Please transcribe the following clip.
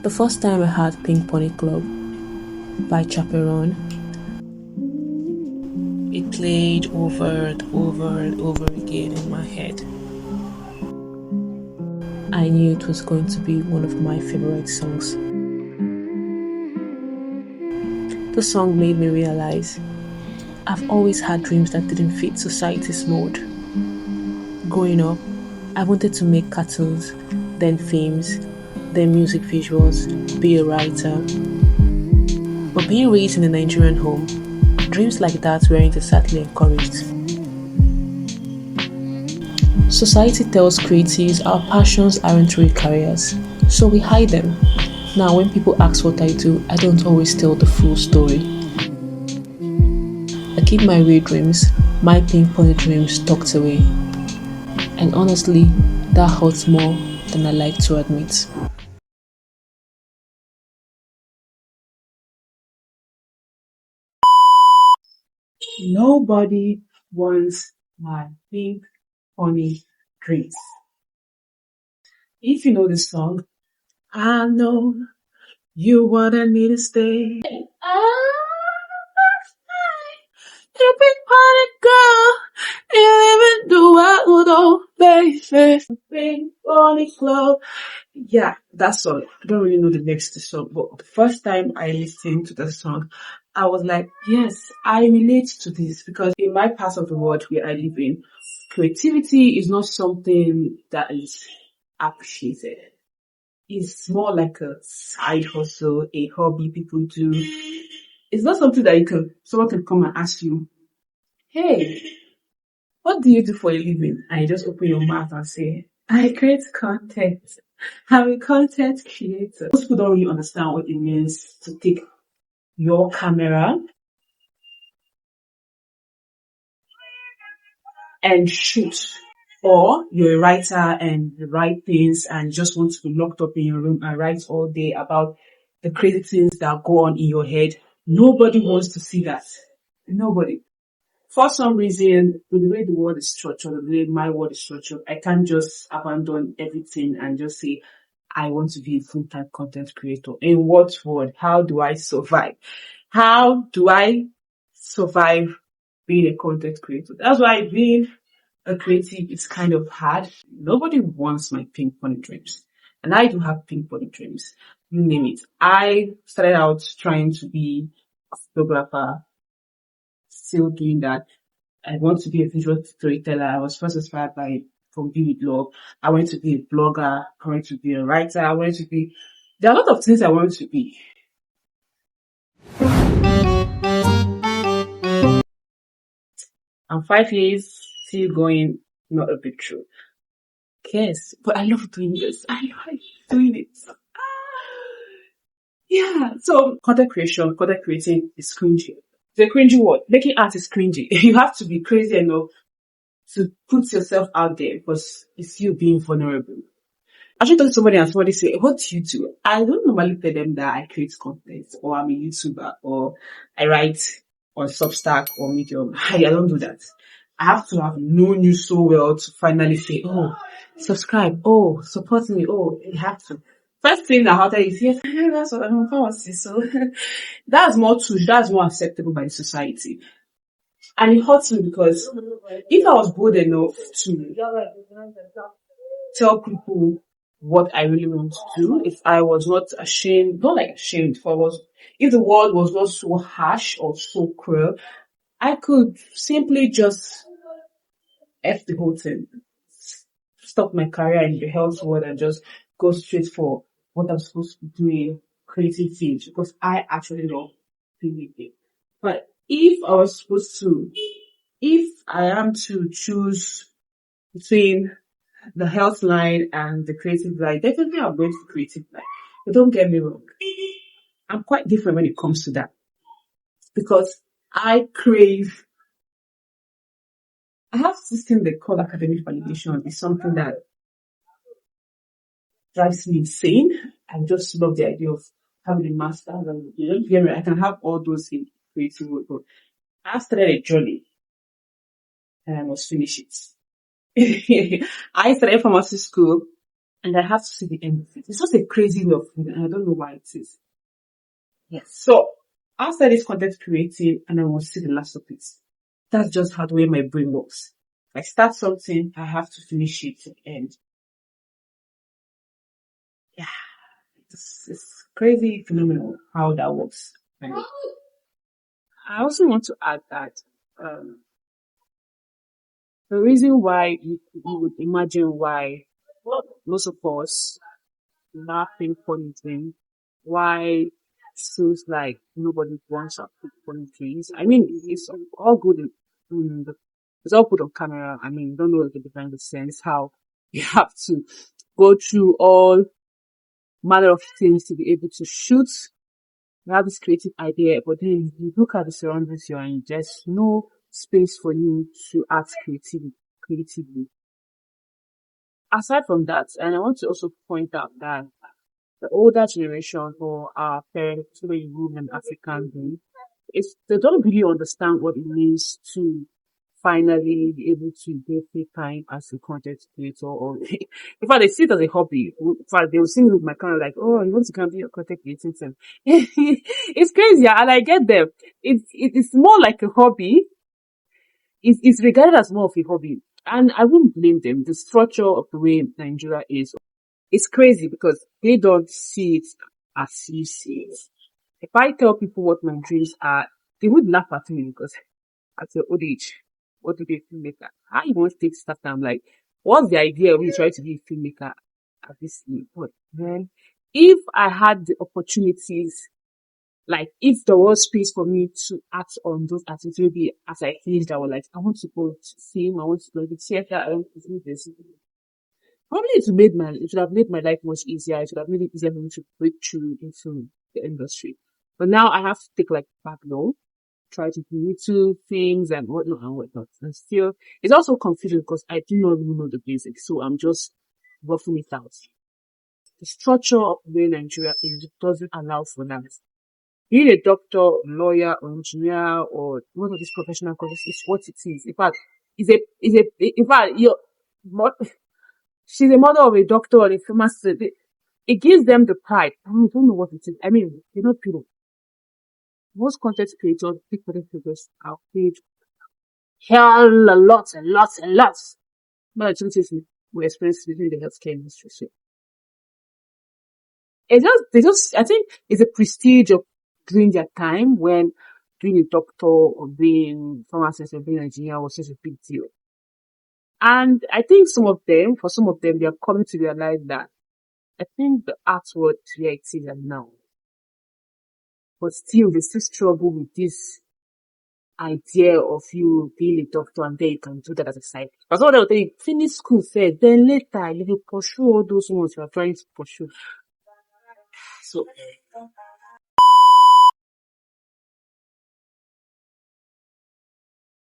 The first time I heard Pink Pony Club by Chappell, it played over and over and over again in my head. I knew it was going to be one of my favorite songs. The song made me realize I've always had dreams that didn't fit society's mold. Growing up, I wanted to make cartoons, then films, then music visuals, be a writer. But being raised in a Nigerian home, dreams like that weren't exactly encouraged. Society tells creatives our passions aren't real careers, so we hide them. Now when people ask what I do, I don't always tell the full story. I keep my real dreams, my pink pony dreams tucked away. And honestly, that hurts more than I like to admit. Nobody wants my pink pony dreams. If you know this song, I know you wanted me to stay. You pink pony girl, you even do I would obey first. Pink pony club. Yeah, that song. I don't really know the lyrics to the song, but the first time I listened to the song, I was like, yes, I relate to this because in my part of the world where I live in, creativity is not something that is appreciated. It's more like a side hustle, a hobby people do. It's not something that someone can come and ask you, hey, what do you do for a living? And you just open your mouth and say, I create content. I'm a content creator. Most people don't really understand what it means to take your camera and shoot. Or you're a writer and you write things and just want to be locked up in your room and write all day about the crazy things that go on in your head. Nobody wants to see that. Nobody. For some reason, with the way the world is structured, the way my world is structured, I can't just abandon everything and just say, I want to be a full-time content creator. In what world? How do I survive? How do I survive being a content creator? That's why being a creative is kind of hard. Nobody wants my pink pony dreams. And I do have pink pony dreams. You name it. I started out trying to be a photographer, still doing that. I want to be a visual storyteller. I was first inspired by from Be With Love. I wanted to be a blogger. I wanted to be a writer. There are a lot of things I wanted to be. I'm 5 years still going, not a bit true. Yes, but I love doing this. I like doing it. Yeah, so content creating is cringy. The cringy word. Making art is cringy. You have to be crazy enough to put yourself out there because it's you being vulnerable. I should talk to somebody and somebody say, what do you do? I don't normally tell them that I create content or I'm a YouTuber or I write on Substack or Medium. I don't do that. I have to have known you so well to finally say, oh, subscribe. Oh, support me. Oh, you have to. First thing I have to is, yes, that's what I'm pharmacy. So that's more true. That's more acceptable by society. And it hurts me because if I was bold enough to tell people what I really want to do, if I was not ashamed, not like ashamed, if the world was not so harsh or so cruel, I could simply just F the whole thing, stop my career in the health world and just go straight for what I'm supposed to be doing, creative things, because I actually love filmmaking. But if I am to choose between the health line and the creative line, definitely I'm going for creative line. But don't get me wrong. I'm quite different when it comes to that. Because I have this thing they call academic validation. It's something that drives me insane. I just love the idea of having a master's and I can have all those in creative work. But I started a journey and I must finish it. I started pharmacy school and I have to see the end of it. It's just a crazy way of thinking, and I don't know why it is. Yes. So after this content creating, and I want to see the last of it. That's just how the way my brain works. If I start something, I have to finish it, and yeah, it's crazy phenomenal how that works. And I also want to add that um, the reason why you would imagine why most of us laughing funny things, why it feels like nobody wants to put funny things. I mean, it's all good it's all put on camera. I mean, you don't know the behind the scenes how you have to go through all manner of things to be able to shoot. You have this creative idea, but then you look at the surroundings you're in, there's no space for you to act creatively. Aside from that, and I want to also point out that the older generation or our parents, especially women African women, they don't really understand what it means to finally be able to get free time as a content creator, or in fact they see it as a hobby. In fact, they will see me with my camera like, oh, you want to come be a content creating thing. It's crazy, yeah, and I get them. It's more like a hobby. It's regarded as more of a hobby. And I wouldn't blame them. The structure of the way Nigeria is, it's crazy because they don't see it as you see it. If I tell people what my dreams are, they would laugh at me because at your old age, what do they filmmaker? How you want to take stuff? I'm like, what's the idea when you try to be a filmmaker at this age? But then, if I had the opportunities, like if there was space for me to act on those activities, maybe as I aged, I was like, I want to go to film, I want to go to theater, I want to do this. Probably it should have made my life much easier. It should have made it easier for me to break through into the industry. But now I have to take like back low, try to do YouTube things and whatnot and whatnot. And still, it's also confusing because I do not really know the basics. So I'm just roughing it out. The structure of the way Nigeria is doesn't allow for that. Being a doctor, lawyer, or engineer, or one of these professional courses is what it is. In fact, in fact, she's a mother of a doctor or a pharmacist. It gives them the pride. I don't know what it is. I mean, they're not people. Most content creators, big content creators are paid hell a lot and lots and lots. But the truth is, we experience within the healthcare industry. So I think it's a prestige of doing their time when being a doctor or being pharmacist or being an engineer was such a big deal. And I think for some of them, they are coming to realize that I think the arts world where it is now. But still, they still struggle with this idea of you being a doctor and then you can do that as a side. Because what they'll tell you, finish school first, then later you will pursue all those ones you are trying to pursue. So